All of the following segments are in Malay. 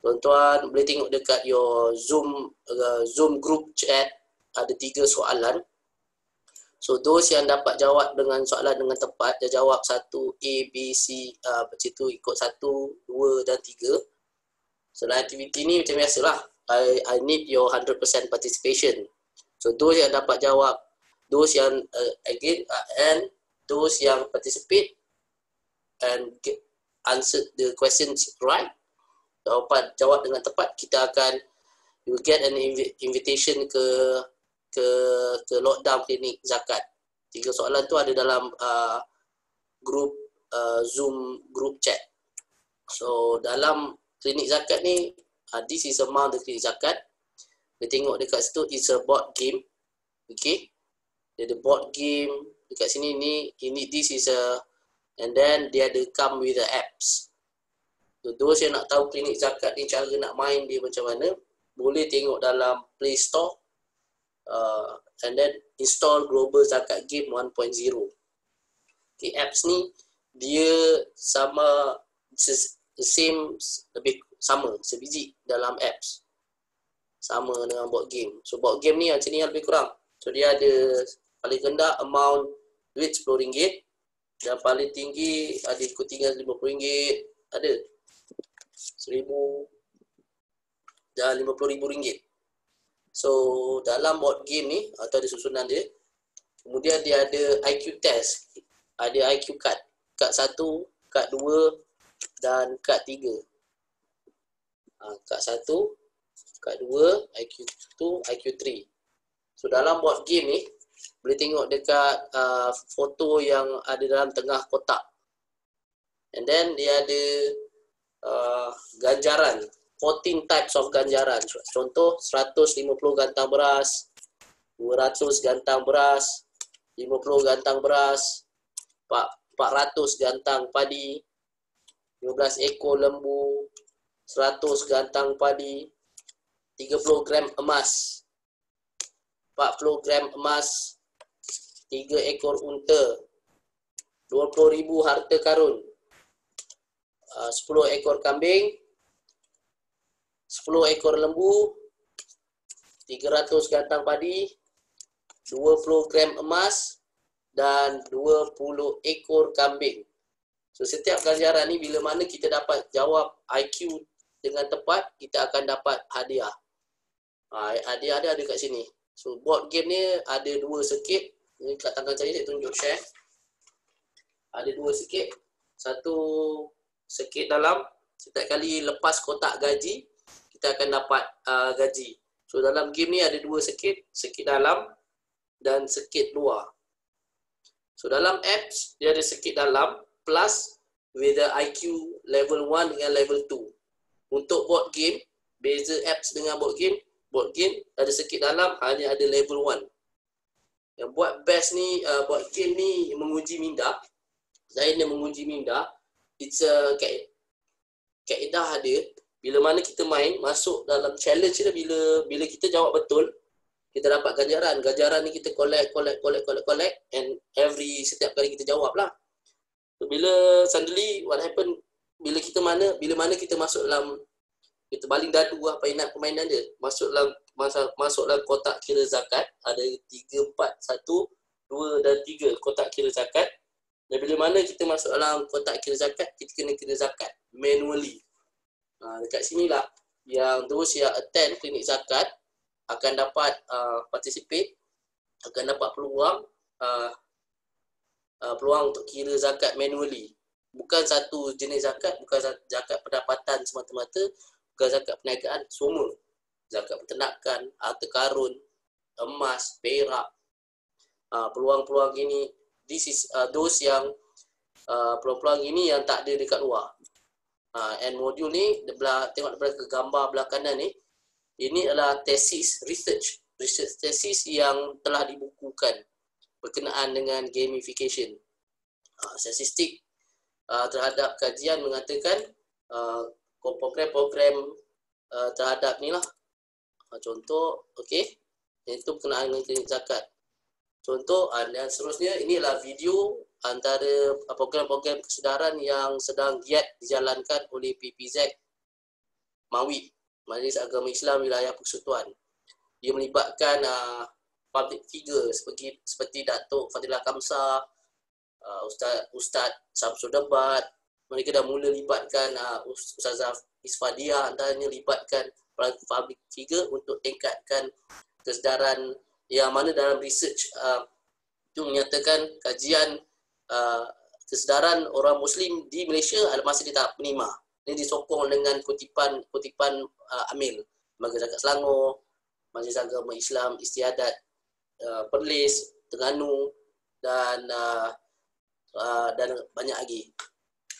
tuan-tuan boleh tengok dekat your Zoom group chat, ada 3 soalan. So those yang dapat jawab dengan soalan dengan tepat, dia jawab 1 A, B, C, macam tu ikut 1, 2 dan 3. So dalam aktiviti ni macam biasalah, I need your 100% participation. So those yang dapat jawab, those yang and those yang participate and answer the questions right, dapat jawab dengan tepat, kita akan you get an invitation ke lockdown klinik zakat. 3 soalan tu ada dalam group Zoom group chat. So dalam klinik zakat ni, this is amount the klinik zakat. Kita tengok dekat situ, it's a board game. Okay, dia ada board game dekat sini ni. Ini this is a, and then dia ada come with the apps. So those yang nak tahu klinik zakat ni cara nak main dia macam mana, boleh tengok dalam Play Store. And then install Global Zakat Game 1.0. Okay, apps ni dia sama, the same, lebih sama, sebiji dalam apps, sama dengan board game. So board game ni macam ni lebih kurang. So dia ada paling rendah amount duit RM10, dan paling tinggi ada ikutingan RM50, ada RM1,000 dan RM50,000. So dalam board game ni atau ada susunan dia, kemudian dia ada IQ test, ada IQ card, kad 1, kad 2 dan kad 3. Kad 1, kad 2, IQ 2, IQ 3. So dalam board game ni boleh tengok dekat foto yang ada dalam tengah kotak, and then dia ada ganjaran, 14 types of ganjaran. Contoh 150 gantang beras, 200 gantang beras, 50 gantang beras, 400 gantang padi, 15 ekor lembu, 100 gantang padi, 30 gram emas, 40 gram emas, 3 ekor unta, 20,000 harta karun, 10 ekor kambing, 10 ekor lembu, 300 gantang padi, 20 gram emas dan 20 ekor kambing. So setiap ganjaran ni bila mana kita dapat jawab IQ dengan tepat, kita akan dapat hadiah. Hadiah ada kat sini. So board game ni ada 2 sirkuit. Ni kat tangan saya tunjuk share. Ada 2 sirkuit. Satu sirkuit dalam, setiap kali lepas kotak gaji, kita akan dapat gaji. So dalam game ni ada 2 sirkuit, sirkuit dalam dan sirkuit luar. So dalam apps dia ada sirkuit dalam plus with the IQ level 1 dengan level 2. Untuk board game, beza apps dengan board game ada sirkuit dalam hanya ada level 1. Yang buat best ni, board game ni menguji minda. Selain dia menguji minda, it's a kaedah dia. Bila mana kita main, masuk dalam challenge dia, bila kita jawab betul, kita dapat ganjaran. Ganjaran ni kita collect and setiap kali kita jawab lah. So, bila suddenly what happen, bila mana kita masuk dalam, kita baling dadu lah permainan dia. Masuk dalam kotak kira zakat, ada 3, 4, 1, 2 dan 3 kotak kira zakat. Dan bila mana kita masuk dalam kotak kira zakat, kita kena kira zakat manually. Dekat sinilah yang those yang attend klinik zakat akan dapat participate, akan dapat peluang untuk kira zakat manually. Bukan satu jenis zakat, bukan zakat pendapatan semata-mata, bukan zakat perniagaan, semua. Zakat peternakan, harta karun, emas, perak. Peluang-peluang ini, this is those yang peluang-peluang ini yang tak ada dekat luar. And modul ni, tengok daripada gambar belah kanan ni, ini adalah tesis, research tesis yang telah dibukukan berkenaan dengan gamification. Statistik terhadap kajian mengatakan program-program terhadap ni lah. Contoh, itu berkenaan dengan klinik zakat. Contoh, dan seterusnya, ini adalah video antara program-program kesedaran yang sedang giat dijalankan oleh PPZ MAWI, Majlis Agama Islam Wilayah Persekutuan. Dia melibatkan public figure seperti Datuk Fadilah Kamsah, Ustaz Samsul Debat. Mereka dah mula libatkan Ustazah Isfadia, antaranya libatkan public figure untuk tingkatkan kesedaran, yang mana dalam research itu menyatakan kajian kesedaran orang Muslim di Malaysia masih di tahap penima. Ini disokong dengan kutipan Amil, Lembaga Zakat Selangor, Majlis Agama Islam Istiadat Perlis, Terengganu dan banyak lagi.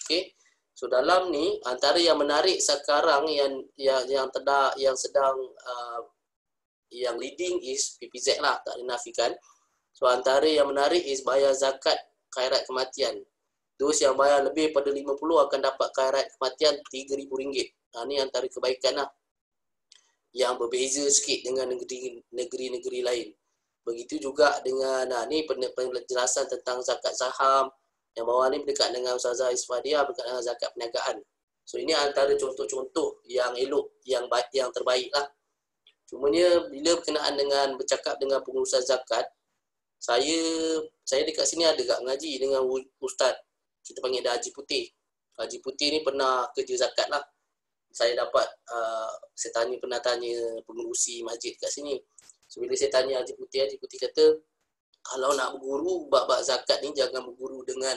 Okey. So dalam ni antara yang menarik sekarang yang sedang yang leading is PPZ lah, tak dinafikan. So antara yang menarik is bayar zakat khairat kematian. Those yang bayar lebih pada 50 akan dapat khairat kematian RM3,000. Ni antara kebaikan lah, yang berbeza sikit dengan negeri-negeri lain. Begitu juga dengan ni penjelasan tentang zakat saham. Yang bawah ni berdekat dengan Ustazah Isfadia, berdekat dengan zakat perniagaan. So ini antara contoh-contoh yang elok, yang baik, yang terbaik lah. Cumanya bila berkenaan dengan bercakap dengan pengurusan zakat, saya dekat sini ada kat mengaji dengan ustaz. Kita panggil dia Haji Putih. Haji Putih ni pernah kerja zakat lah. Saya pernah tanya pengurusi masjid kat sini. So bila saya tanya Haji Putih kata, kalau nak berguru bab zakat ni jangan berguru dengan,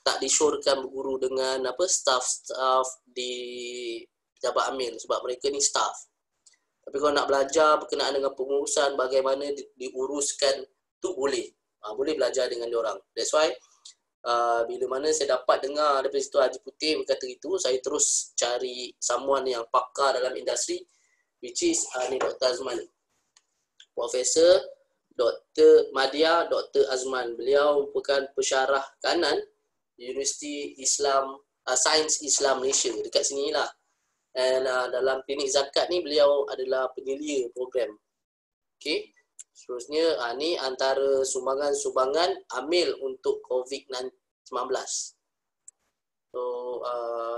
tak disyorkan berguru dengan staff di Pejabat Amil, sebab mereka ni staff. Tapi kalau nak belajar berkenaan dengan pengurusan, bagaimana diuruskan, tu boleh. Boleh belajar dengan diorang. That's why bila mana saya dapat dengar daripada situ Haji Putih berkata itu, saya terus cari someone yang pakar dalam industri, which is ni Dr. Azman. Profesor Dr. Madya Dr. Azman. Beliau merupakan pensyarah kanan Universiti Islam Sains Islam Malaysia, dekat sini lah. Dan dalam klinik zakat ni beliau adalah penyelia program. Okay. Seterusnya ni antara sumbangan Amil untuk COVID-19. So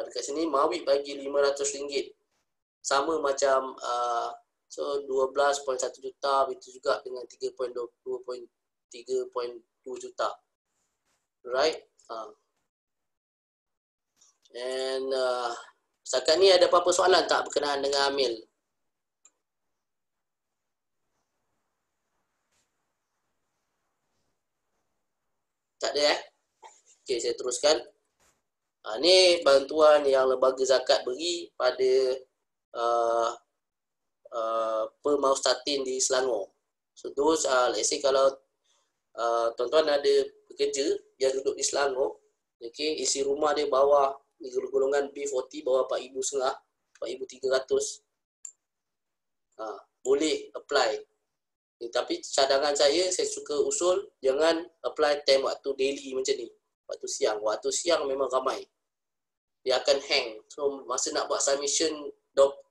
dekat sini MAWI bagi RM500. Sama macam so 12.1 juta, begitu juga dengan 3.2 juta. Right? And setakat ni ada apa-apa soalan tak berkenaan dengan Amil? Tak ada Okey, saya teruskan. Ni bantuan yang lembaga zakat beri pada Permaustatin di Selangor. So those let's say kalau tuan-tuan ada pekerja yang duduk di Selangor, okey, isi rumah dia bawah golongan B40, bawah 4,500, 4,300. Boleh apply. Tapi cadangan saya suka usul jangan apply time waktu daily macam ni. Waktu siang memang ramai. Dia akan hang. So masa nak buat submission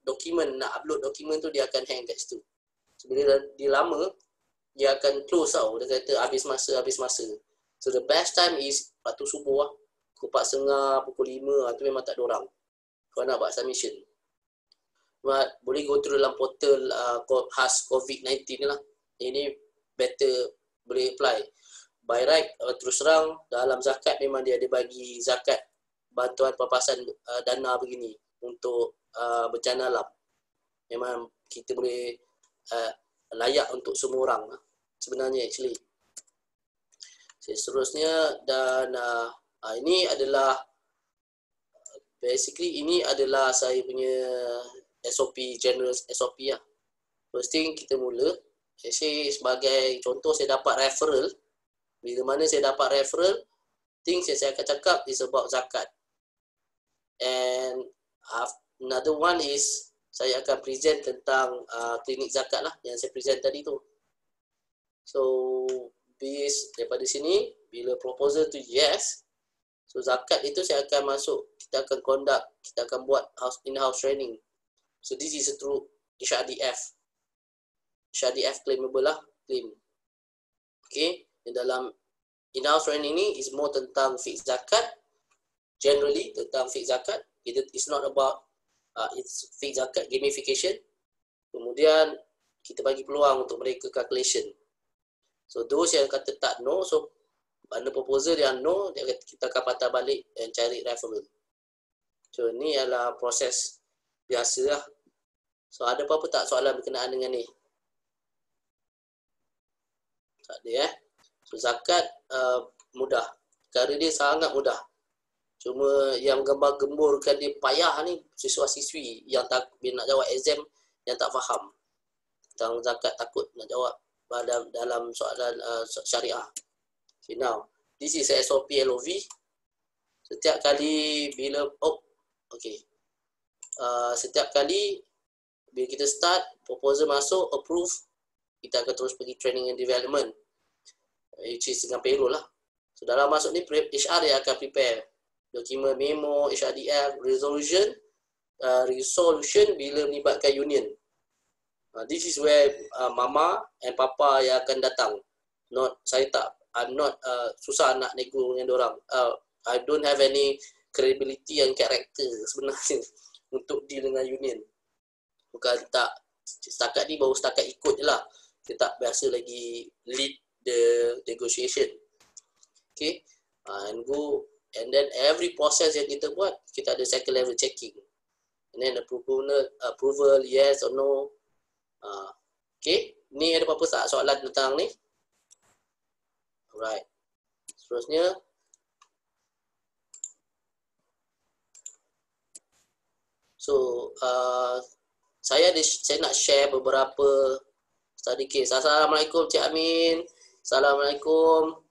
dokumen, nak upload dokumen tu, dia akan hang kat situ. So bila dia lama, dia akan close tau. Dia kata habis masa. So the best time is waktu subuh lah. Pukul 4.30, pukul 5, tu memang tak ada orang. Kalau nak buat submission. Boleh go through dalam portal khas COVID-19 ni lah. Ini better boleh apply. By right, terus terang dalam zakat memang dia ada bagi zakat bantuan papasan dana begini untuk bencana alam. Memang kita boleh layak untuk semua orang lah, sebenarnya actually. Seterusnya dan ini adalah basically ini adalah saya punya SOP, general SOP lah. First thing kita mula, saya sebagai contoh saya dapat referral. Bila mana saya dapat referral, things yang saya akan cakap is about zakat. And another one is saya akan present tentang klinik zakat lah yang saya present tadi tu. So based daripada sini, bila proposal tu yes, so zakat itu saya akan masuk, kita akan conduct, kita akan buat in-house training. So this is through HRDF. HRDF claimable lah, claim. Okay, dalam in-house training ni is more tentang fixed zakat, generally tentang fixed zakat. It's not about it's fixed zakat gamification. Kemudian kita bagi peluang untuk mereka calculation. So those yang kata tak no, so mana proposal yang no, kita akan patah balik dan cari referral. So ni adalah proses biasa lah. So ada apa-apa tak soalan berkenaan dengan ni? Tak ada So zakat mudah. Perkara dia sangat mudah. Cuma yang gembar-gemburkan dia payah ni siswa-siswi yang tak bila nak jawab exam yang tak faham tentang zakat, takut nak jawab dalam soalan syariah. Okay, now this is SOP LOV. Setiap kali bila setiap kali bila kita start, proposal masuk, approve, kita akan terus pergi training and development, which is dengan payroll lah. So dalam masuk ni HR yang akan prepare dokumen memo, HRDF, resolution bila melibatkan union. This is where mama and papa yang akan datang. I'm not susah nak nego dengan diorang. I don't have any credibility and character sebenarnya untuk deal dengan union. Bukan tak, setakat ni baru setakat ikut je lah. Kita tak biasa lagi lead the negotiation. Okay, and then every process yang kita buat, kita ada second level checking. And then approval yes or no. Okay, ni ada apa-apa tak soalan tentang ni? Alright. Seterusnya, so saya nak share beberapa study case. Assalamualaikum Cik Amin. Assalamualaikum.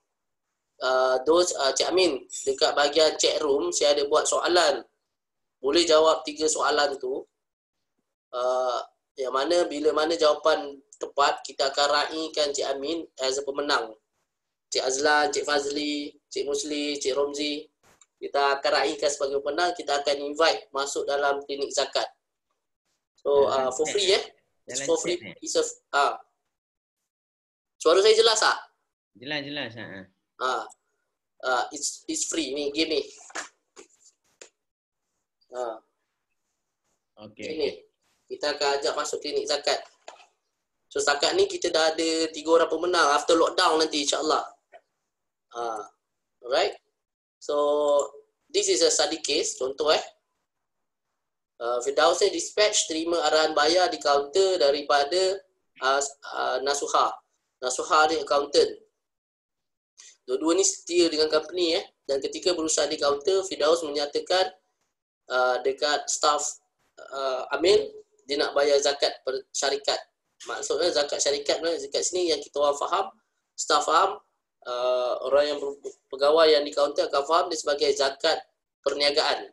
Cik Amin, dekat bahagian chat room saya ada buat soalan. Boleh jawab 3 soalan tu. Yang mana bila mana jawapan tepat, kita akan raikan Cik Amin as a pemenang. Cik Azlan, Cik Fazli, Cik Musli, Cik Romzi, kita akan raikan sebagai pemenang. Kita akan invite masuk dalam klinik zakat. So for free It's for free. It's suara saya jelas tak? Jelas. It's free ni, game ni. Okay. Ini kita akan ajak masuk klinik zakat. So setakat ni kita dah ada 3 orang pemenang after lockdown nanti insya-Allah. Alright. So this is a study case, contoh Firdaus dispatch terima arahan bayar di kaunter daripada Nasuha. Nasuha ni accountant. Dua-dua ni setia dengan company dan ketika berusaha di kaunter, Firdaus menyatakan dekat staff Amil dia nak bayar zakat per syarikat. Maksudnya zakat syarikat zakat sini yang kita orang faham, staff faham, orang yang pegawai yang di kaunter akan faham dia sebagai zakat perniagaan.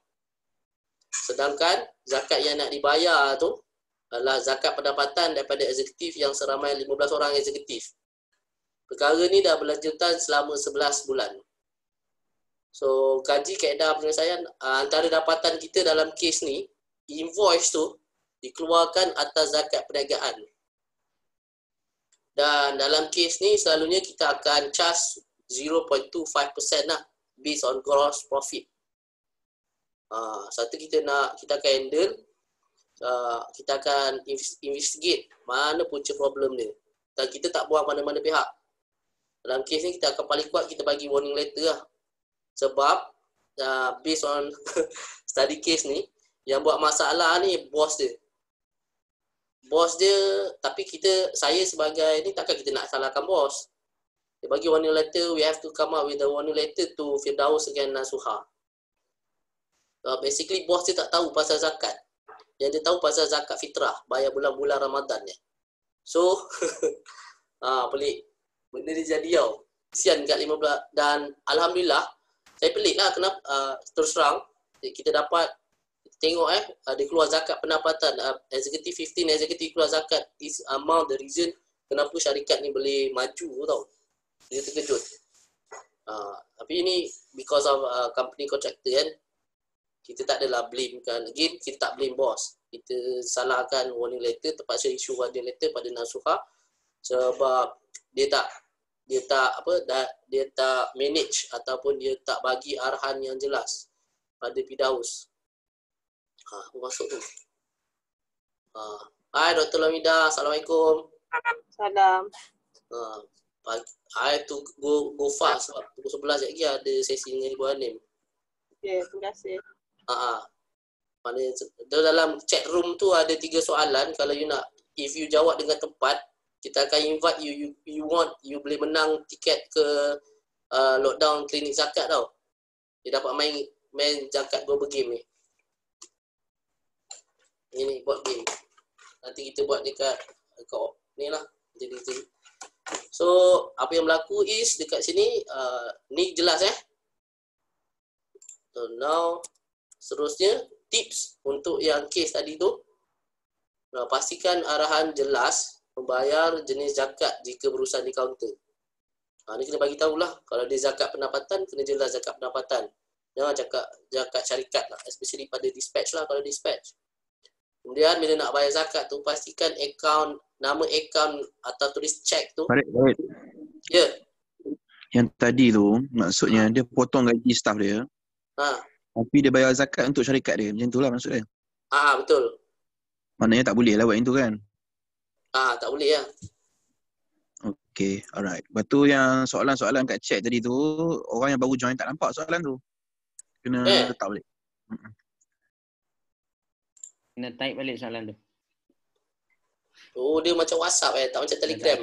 Sedangkan zakat yang nak dibayar tu adalah zakat pendapatan daripada eksekutif yang seramai 15 orang eksekutif. Perkara ni dah berlanjutan selama 11 bulan. So, kaji kaedah penyelesaian antara dapatan kita dalam kes ni, invoice tu dikeluarkan atas zakat perniagaan. Dan dalam kes ni selalunya kita akan charge 0.25% lah based on gross profit. Satu kita akan handle, kita akan investigate mana punca problem dia. Dan kita tak buang mana-mana pihak. Dalam kes ni kita akan paling kuat kita bagi warning letter lah. Sebab based on study case ni, yang buat masalah ni bos dia. Bos dia, tapi saya sebagai ni takkan kita nak salahkan bos. Dia bagi warning letter, we have to come up with a warning letter to Firdaus against Nasuha. Basically bos dia tak tahu pasal zakat. Yang dia tahu pasal zakat fitrah, bayar bulan-bulan Ramadan ni. So pelik. Benda dia jadi tau. Kesian kat 15. Dan Alhamdulillah, saya pelik lah kenapa terus terang kita dapat tengok dia keluar zakat pendapatan. Executive 15 executive keluar zakat is amount the reason kenapa syarikat ni boleh maju tau. Dia terkejut. Tapi ini because of company contractor kan. Kita tak adalah blame kan. Again, kita tak blame bos. Kita salahkan warning letter, terpaksa issue warning letter pada Nasuha sebab dia dia tak manage ataupun dia tak bagi arahan yang jelas pada Firdaus. Aku masuk tu. Hai Dr. Lamida, Assalamualaikum. Salam. I to go fast sebab pukul 11 lagi ada sesi dengan Ibu Hanim. Okey, terima kasih. Maknanya dalam chat room tu ada 3 soalan. Kalau if you jawab dengan tepat, kita akan invite you boleh menang tiket ke lockdown klinik zakat tau. Dia dapat main zakat global game ni. Ini buat game. Nanti kita buat dekat ni lah. Jadi so apa yang berlaku is dekat sini ni jelas So now seterusnya tips untuk yang case tadi tu. Pastikan arahan jelas membayar jenis zakat jika berurusan di kaunter. Ni kena bagi tahulah. Kalau dia zakat pendapatan, kena jelas zakat pendapatan. Jangan cakap zakat syarikat lah. Especially pada dispatch lah kalau dispatch. Kemudian bila nak bayar zakat tu, pastikan nama akaun atau tulis cek tu. Baik. Ya. Yang tadi tu, maksudnya dia potong gaji staff dia. Tapi dia bayar zakat untuk syarikat dia. Macam tu lah maksud dia. Betul. Maknanya tak boleh lah buat yang tu kan? Tak boleh lah. Okay, alright. Lepas tu yang soalan-soalan kat chat tadi tu, orang yang baru join tak nampak soalan tu. Kena letak balik. Kena type balik soalan tu. Dia macam WhatsApp tak macam Telegram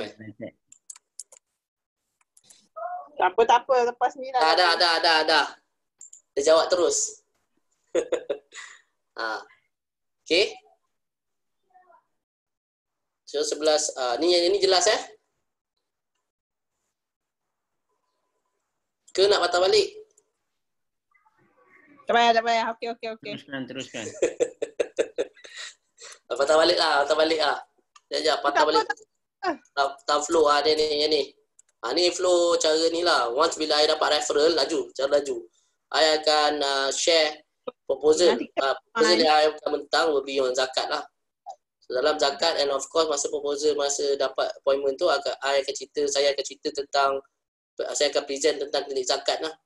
Tak apa. Lepas ni lah. Dah. Dia jawab terus. Okay. So 11 ni jelas Ke nak patah balik? Tak payah. Okey. Teruskan. Patah balik lah. Sekejap, patah balik. Tak flow dia ni. Ni flow cara ni lah. Once bila I dapat referral, cara laju. I akan share proposal. Proposal yang I akan mentang will be on zakat lah. So, dalam zakat and of course masa dapat appointment tu saya akan cerita tentang, saya akan present tentang klinik zakat lah.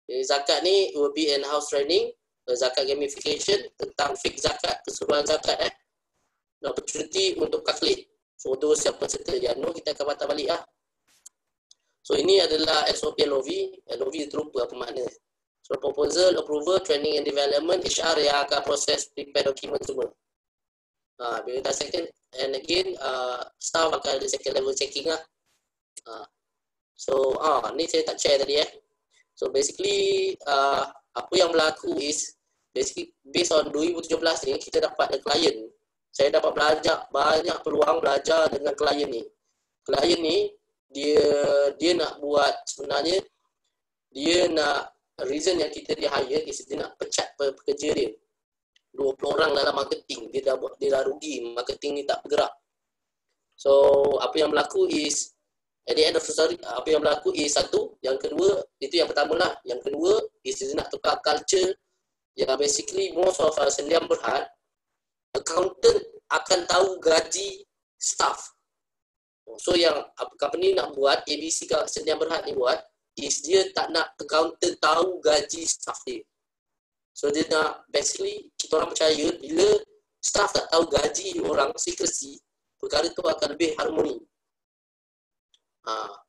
Jadi, zakat ni will be in-house training, zakat gamification, tentang fix zakat, keseluruhan zakat opportunity untuk calculate. So those yang peserta yang kita akan patah balik lah. So ini adalah SOP LOV. LOV terlupa apa makna. So proposal, approval, training and development, HR yang akan proses prepare dokumen semua. Bila dah second and again staff akan ada second level checking lah. So ni saya tak share tadi So basically apa yang berlaku is basically based on 2017 ni kita dapat ada klien. Saya dapat banyak peluang belajar dengan klien ni. Klien ni dia nak buat, sebenarnya dia nak, reason yang kita dia hire is dia nak pecat pekerja dia. 20 orang dalam marketing, dia dah rugi, marketing ni tak bergerak. So apa yang berlaku is at the end of the story, apa yang berlaku is satu, yang kedua, itu yang pertama lah. Yang kedua is dia nak tukar culture yang basically most of Sendian Berhad, accountant akan tahu gaji staff. So yang company nak buat, ABC Sendian Berhad ni buat, is dia tak nak accountant tahu gaji staff dia. So dia nak, basically kita orang percaya bila staff tak tahu gaji orang, secrecy, perkara tu akan lebih harmoni.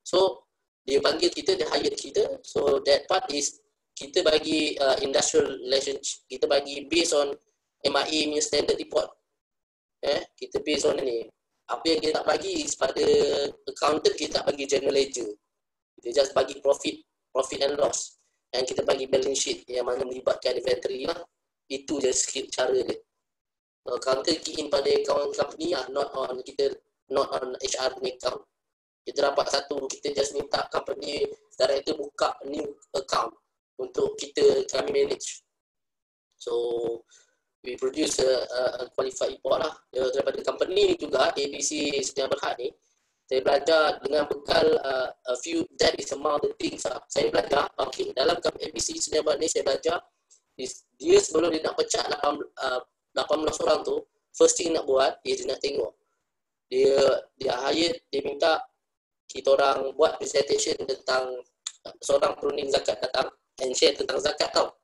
So dia panggil kita, dia hire kita. So that part is kita bagi industrial relationship, kita bagi based on MIA punya standard report. Kita based on ni. Apa yang kita tak bagi pada accountant, kita tak bagi general ledger. Kita just bagi profit and loss. Dan kita bagi balance sheet yang mana melibatkan inventory lah. Itu je sikit cara dia. Accountant key in pada account company lah, not on HR punya account. Kita dapat satu, kita just minta company director buka new account untuk kami manage. So we produce a qualified report lah daripada company ni juga, ABC Sendian Berhad ni. Saya belajar dengan bekal a few, that is among the things lah. Saya belajar, dalam ABC Sendian Berhad ni saya belajar, dia sebelum dia nak pecat 18 orang tu, first thing nak buat, dia nak tengok. Dia hire, dia minta kita orang buat presentation tentang seorang peruning zakat datang and share tentang zakat tau.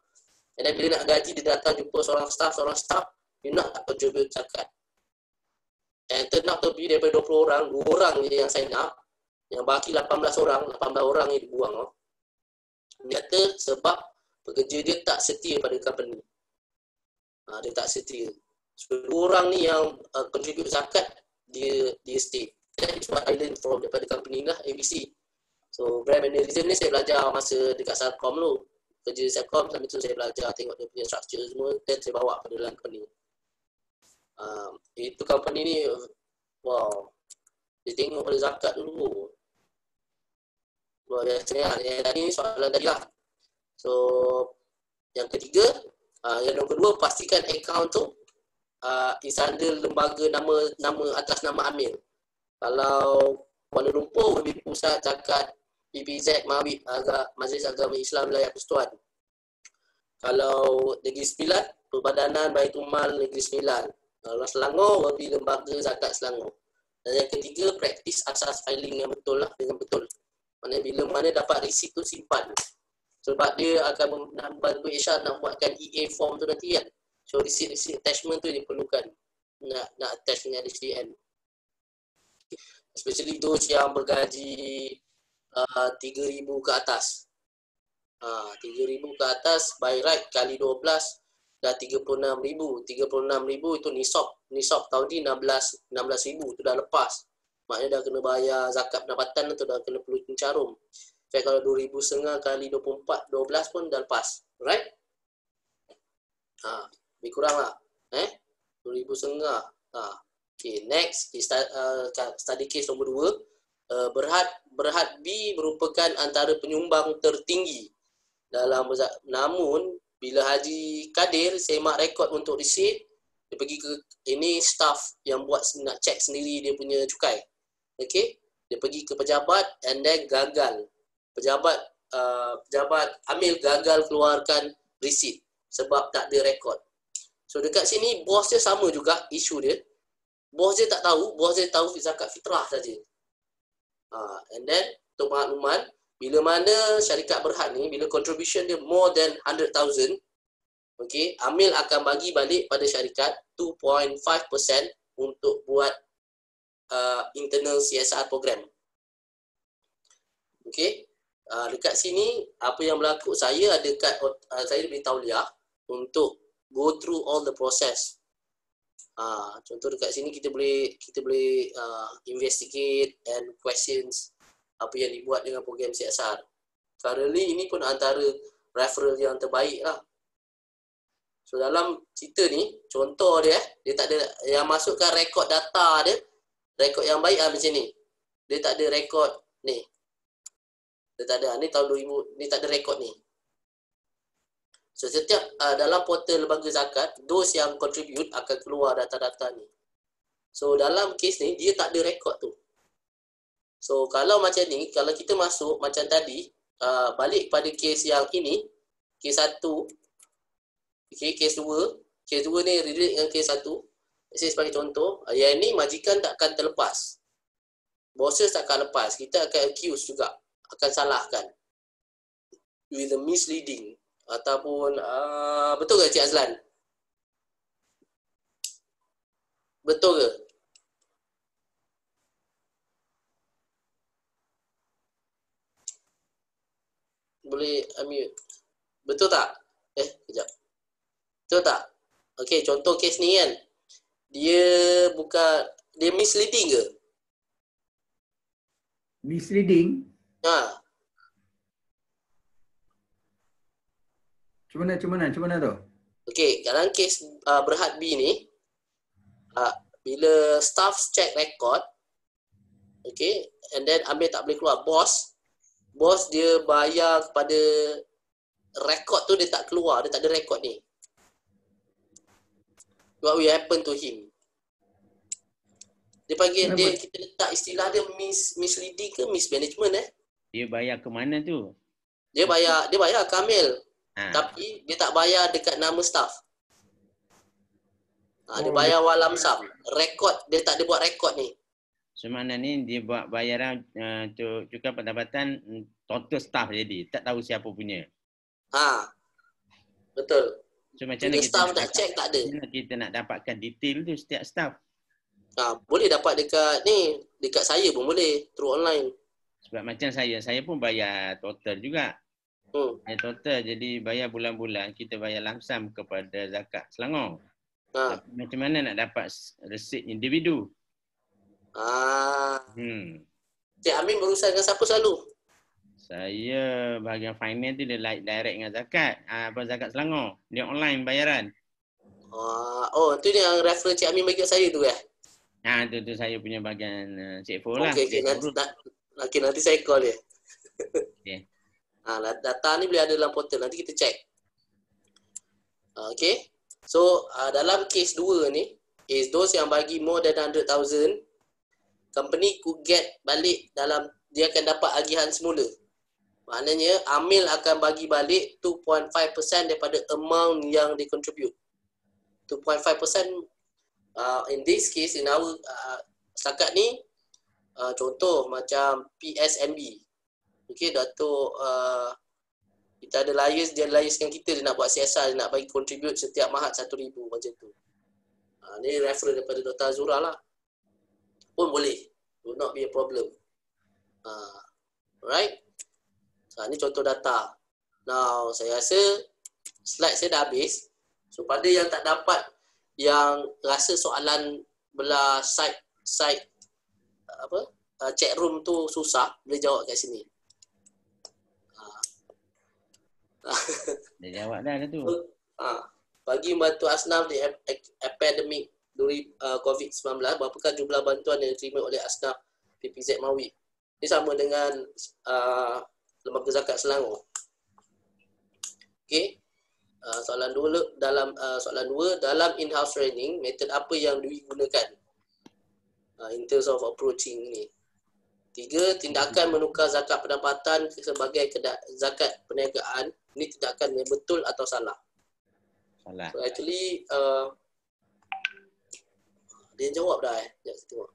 And then bila nak gaji, dia datang jumpa seorang staff, dia nak tak contribute zakat. And turn out to be daripada 20 orang, 2 orang je yang sign up. Yang baki 18 orang ni dibuang. Dia kata sebab pekerja dia tak setia pada company. Dia tak setia. So, 2 orang ni yang contribute zakat, dia stay. That is what I learned from daripada company lah, ABC. So, brand managerialism ni saya belajar masa dekat Selcom dulu. Kerja Selcom, sambil tu saya belajar tengok dia punya structure semua, dan saya bawa pada dalam company. Itu company ni, wow. Dia tengok pada zakat dulu. Luar biasa lah. Yang tadi ni soalan tadi lah. So, yang ketiga, yang kedua, pastikan akaun tu is under lembaga nama atas nama Amil. Kalau Kuala Lumpur, lebih Pusat Zakat PPZ Majlis Agama Islam Wilayah Persekutuan. Kalau Negeri Sembilan, Perbadanan Baitul Mal Negeri Sembilan. Kalau Selangor, lebih Lembaga Zakat Selangor. Dan yang ketiga, praktis asas filing yang betul lah, dengan betul. Maksudnya bila mana dapat resit tu simpan. Sebab dia akan membantu HR nak buatkan EA form tu nanti kan. So receipt attachment tu diperlukan. Nak attach dengan HDN. Especially those yang bergaji 3,000 ke atas. 3,000 ke atas by right kali 12 dah 36,000. 36,000 itu nisab tahun ni 16,000 tu dah lepas. Maknanya dah kena bayar zakat pendapatan tu, dah kena perlu pencarum. Jadi kalau 2,500 kali 24, 12 pun dah lepas. Right? Lebih kurang lah. 2,500. Okay, next study case nombor 2. Berhad B merupakan antara penyumbang tertinggi dalam namun bila Haji Kadir semak rekod untuk resit, dia pergi ke ini staff yang buat nak check sendiri dia punya cukai. Okay, dia pergi ke pejabat and then gagal. Pejabat Amil gagal keluarkan resit sebab tak ada rekod. So dekat sini bos dia sama juga isu dia. Bos dia tak tahu, bos dia tahu zakat fitrah saja. And then untuk makluman, bila mana syarikat Berhad ni, bila contribution dia more than 100,000, okay, Amil akan bagi balik pada syarikat 2.5% untuk buat internal CSR program. Okay, dekat sini apa yang berlaku, saya ada saya beri tauliah untuk go through all the process. Contoh dekat sini kita boleh investigate and questions apa yang dibuat dengan program CSR. Currently ini pun antara referral yang terbaik lah. So dalam cerita ni, contoh dia tak ada yang masukkan rekod data dia. Rekod yang baik macam ni. Dia tak ada rekod ni. Dia tak ada. Ni tahun 2000, ni tak ada rekod ni. So setiap dalam portal lembaga zakat, those yang contribute akan keluar data-data ni. So dalam kes ni, dia tak ada rekod tu. So kalau macam ni, kalau kita masuk macam tadi, balik pada kes yang ini, kes 1, okay, kes 2 ni relate dengan kes 1. Saya sebagai contoh, yang ini majikan takkan terlepas. Bosses takkan lepas. Kita akan accuse juga. Akan salahkan. With the misleading. Ataupun, betul ke Cik Azlan? Betul ke? Boleh unmute. Betul tak? Kejap. Betul tak? Okey, contoh kes ni kan. Dia misleading ke? Misleading? Macam mana tu? Okey, dalam kes Berhad B ni, bila staff check record, okey, and then Amir tak boleh keluar, bos dia bayar kepada rekod tu, dia tak keluar, dia tak ada rekod ni. What will happen to him? Dia panggil dia, kita letak istilah dia misleading ke mismanagement Dia bayar ke mana tu? Dia bayar Kamil. Tapi dia tak bayar dekat nama staff. Dia bayar walam sam. Rekod dia tak ada buat rekod ni. So mana ni dia buat bayaran cukai pendapatan total staff jadi. Tak tahu siapa punya. Ha. Betul. So macam Punya mana kita staff nak nak check tak ada. macam mana kita nak dapatkan detail tu setiap staff? Ha, boleh dapat dekat ni, dekat saya pun boleh, through online. Sebab macam saya pun bayar total juga. Bayar total, jadi bayar bulan-bulan, kita bayar lamsam kepada Zakat Selangor. Ha. Tapi macam mana nak dapat resit individu? Ah, Hmm. Cik Amin berurusan dengan siapa selalu? Saya bahagian finance tu dia direct dengan Zakat. Zakat Selangor. Dia online bayaran. Oh, tu yang referral Cik Amin bagi kat saya tu Tu saya punya bahagian CFO lah. Okey, nanti saya call dia. Okey. Data ni boleh ada dalam portal, nanti kita check. Okey. So, dalam case 2 ni, is those yang bagi more than 100,000, company could get balik dalam, dia akan dapat agihan semula. Maknanya, Amil akan bagi balik 2.5% daripada amount yang dia contribute. 2.5%, in this case, in our, setakat ni, contoh macam PSNB. Okey, Datuk, kita ada liars, dia liarskan kita, dia nak buat CSR, dia nak bagi contribute setiap Mahat 1,000 macam tu. Ni referral daripada Dr. Azura lah. Pun boleh. Will not be a problem. Alright. Ni contoh data. Now, saya rasa slide saya dah habis. So, pada yang tak dapat, yang rasa soalan belah site chat room tu susah, boleh jawab kat sini. Dia jawab dah tu. Bagi membantu asnaf di epidemik COVID-19, berapakah jumlah bantuan yang diterima oleh asnaf PPZ Mawi? Ini sama dengan Lembaga Zakat Selangor. Okey. Soalan 2 dalam in-house training, metod apa yang digunakan in terms of approaching ni? 3, tindakan menukar zakat pendapatan sebagai zakat perniagaan, ini tindakan yang betul atau salah? Salah. So actually dia jawab dah Sekejap saya tengok.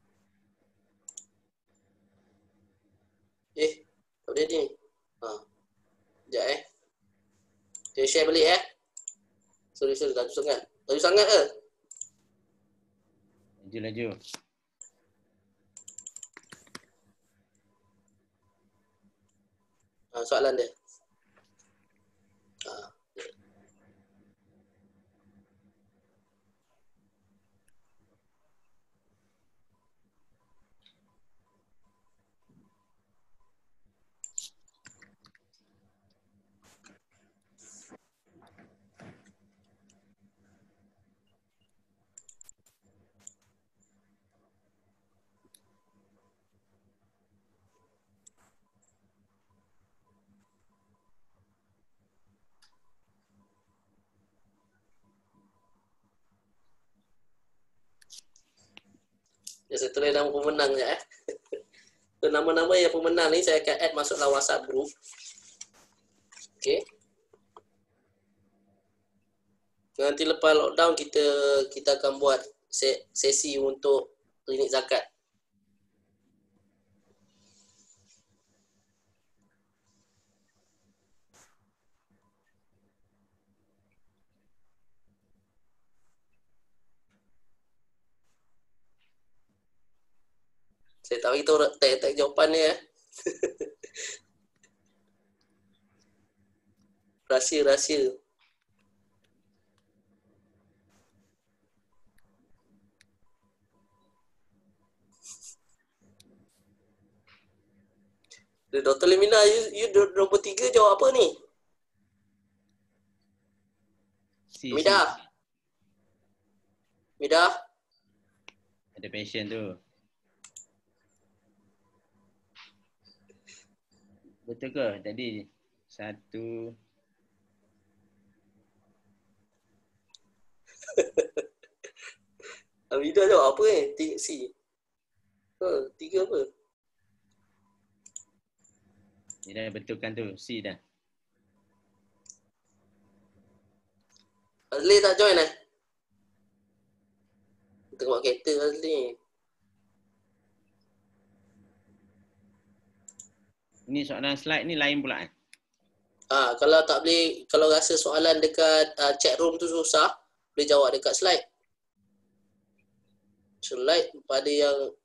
Tak boleh ni. Sekejap Dia share balik Sorry, laju sangat. Laju sangat ke? Laju. Soalan dia. Saya tulis nama pemenang je So, nama-nama yang pemenang ni saya akan add masuk dalam WhatsApp group. Okey. Nanti lepas lockdown kita akan buat sesi untuk klinik zakat. Saya tak bagi tahu tag jawapan ni Rahsia. Dr. Lemina, you nombor 3 jawab apa ni? Midah. Ada passion tu. Betul ke? Tadi 1. Midah jawab apa C. 3 apa? Dia dah betulkan tu. C dah. Azli tak join Tengok kereta Azli. Ini soalan slide ni lain pula Kalau tak boleh, kalau rasa soalan dekat chat room tu susah, boleh jawab dekat slide. Slide pada yang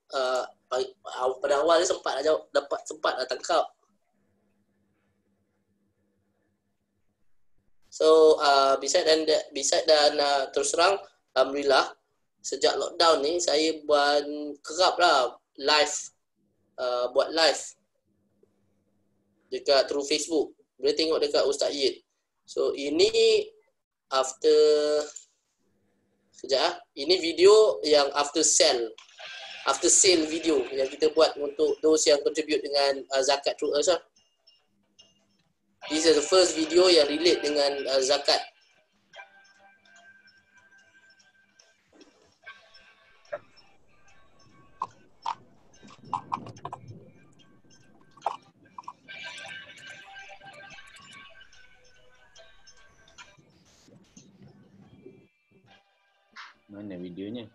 pada awal ni sempat dah tangkap. So beside dan terus terang, alhamdulillah sejak lockdown ni saya kerap lah buat live dekat through Facebook. Boleh tengok dekat Ustaz Yid. So ini ini video yang after sale video yang kita buat untuk those yang contribute dengan zakat through us lah. This is the first video yang relate dengan zakat. Mana videonya?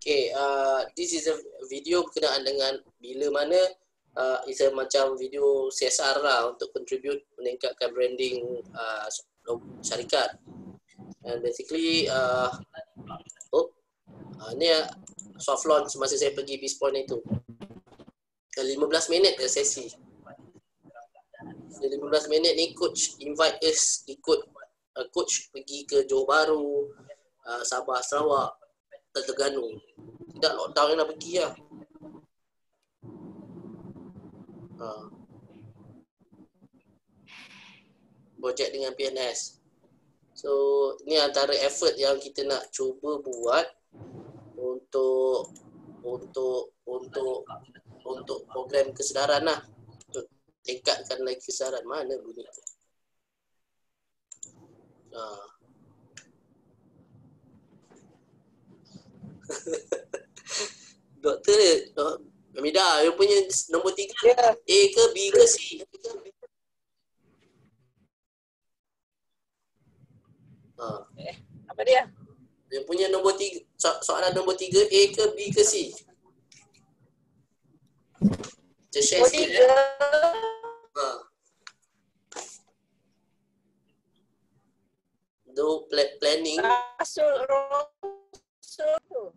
Okay, this is a video berkenaan dengan bila mana it's a macam video CSR lah untuk contribute meningkatkan branding syarikat. And basically ni soft launch masa saya pergi Peacepoint itu. 15 minit sesi. 15 minit ni coach invite us ikut coach pergi ke Johor Bahru, Sabah, Sarawak, Terengganu. Tidak lockdown yang nak pergi lah. Projek dengan PNS. So ni antara effort yang kita nak cuba buat untuk program kesedaran lah. Untuk tingkatkan lagi kesedaran. Mana bunyi tu? Doktor Hamida, yang punya nombor 3 A ke B ke C? Apa dia? Yang punya nombor 3, soalan nombor 3 A ke B ke C? Just share sikit ya. Do planning. Rasul tu.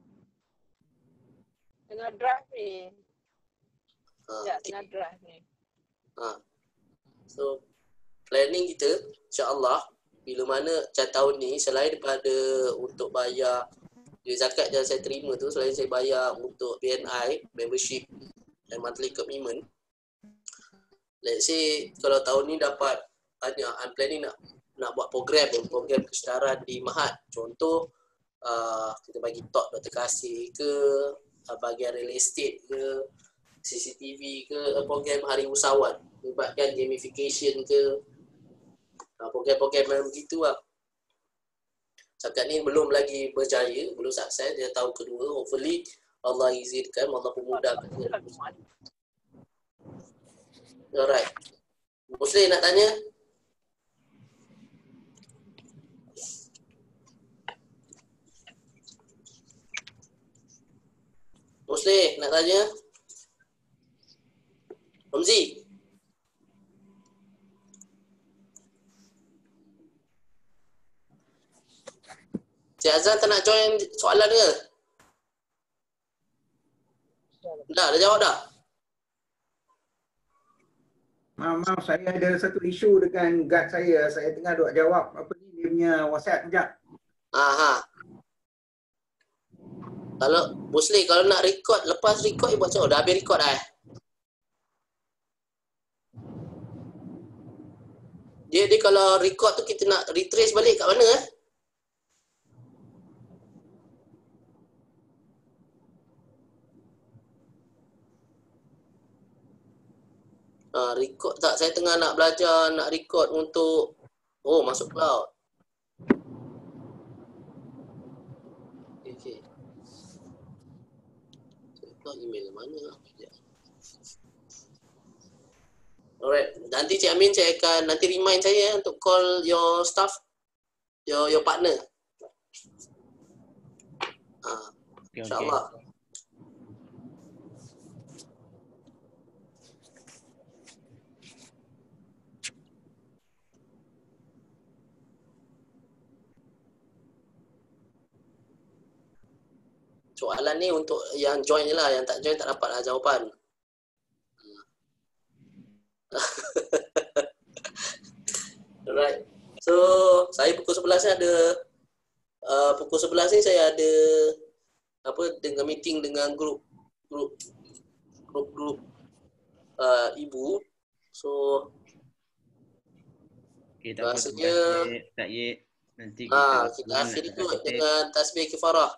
Tengah draft ni. Tengah draft ni. So planning kita insya-Allah bila mana tahun ni selain daripada untuk bayar zakat yang saya terima tu, selain saya bayar untuk BNI membership dan monthly commitment, let's say kalau tahun ni dapat I'm planning nak buat program kesedaran di Mahat. Contoh kita bagi talk Dr. Kasih ke, bahagian real estate ke, CCTV ke, program Hari Usahawan, libatkan gamification ke, program-program macam begitu lah. Setakat ni belum lagi berjaya, belum sukses. Dia tahun kedua. Hopefully Allah izinkan, Allah pemudahkan. Alright. Muslim nak tanya? Muslim nak tanya? Ramzi? Cik Azan tak nak join soalan ke? Dah jawab dah? Maaf, saya ada satu isu dengan guard saya. Saya tengah duk jawab apa ni dia punya WhatsApp sekejap. Aha. Kalau Muslim, kalau nak record, lepas record buat macam mana? Dah habis record dah Dia kalau record tu kita nak retrace balik kat mana record tak? Saya tengah nak belajar nak record untuk masuk cloud. Okay. Saya tahu email mana. Alright, nanti Cik Amin saya akan nanti remind saya untuk call your staff, your partner. InsyaAllah. Soalan ni untuk yang join je lah, yang tak join tak dapat lah jawapan. Alright. So, saya pukul 11 ni ada pukul 11 ni saya ada dengan meeting dengan grup ibu. So, okay, rasanya nanti kita akhiri tu dengan tasbih kifarah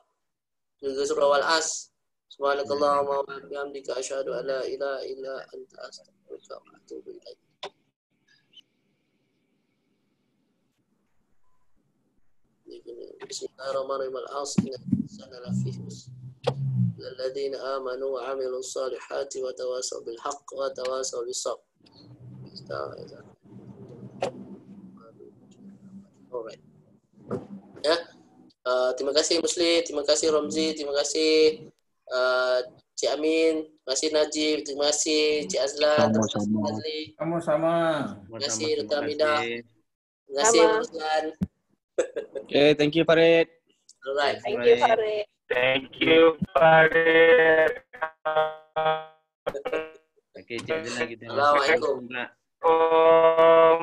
juga surah Al-As. Subhanakallahumma wa bihamdika asyhadu an la ilaha illa anta astaghfiruka wa atubu ilaik. Bismillahirrahmanirrahim. Al-'asr innal insana lafi khusr. Alladzina amanu wa 'amilus salihati wa tawasaw bil haqq wa tawasaw bis sabr. Alright. Ya. Terima kasih Muslim, terima kasih Ramzi, terima kasih Cik Amin, terima kasih Najib, terima kasih Cik Azlan, terima kasih Azli. Sama-sama. Terima kasih Dr. Hamidah. Terima kasih Azlan. Okay, thank you Farid. Alright. Thank you, Farid. Thank you, Farid. Okay, Cik Azlan kita Assalamualaikum. Om.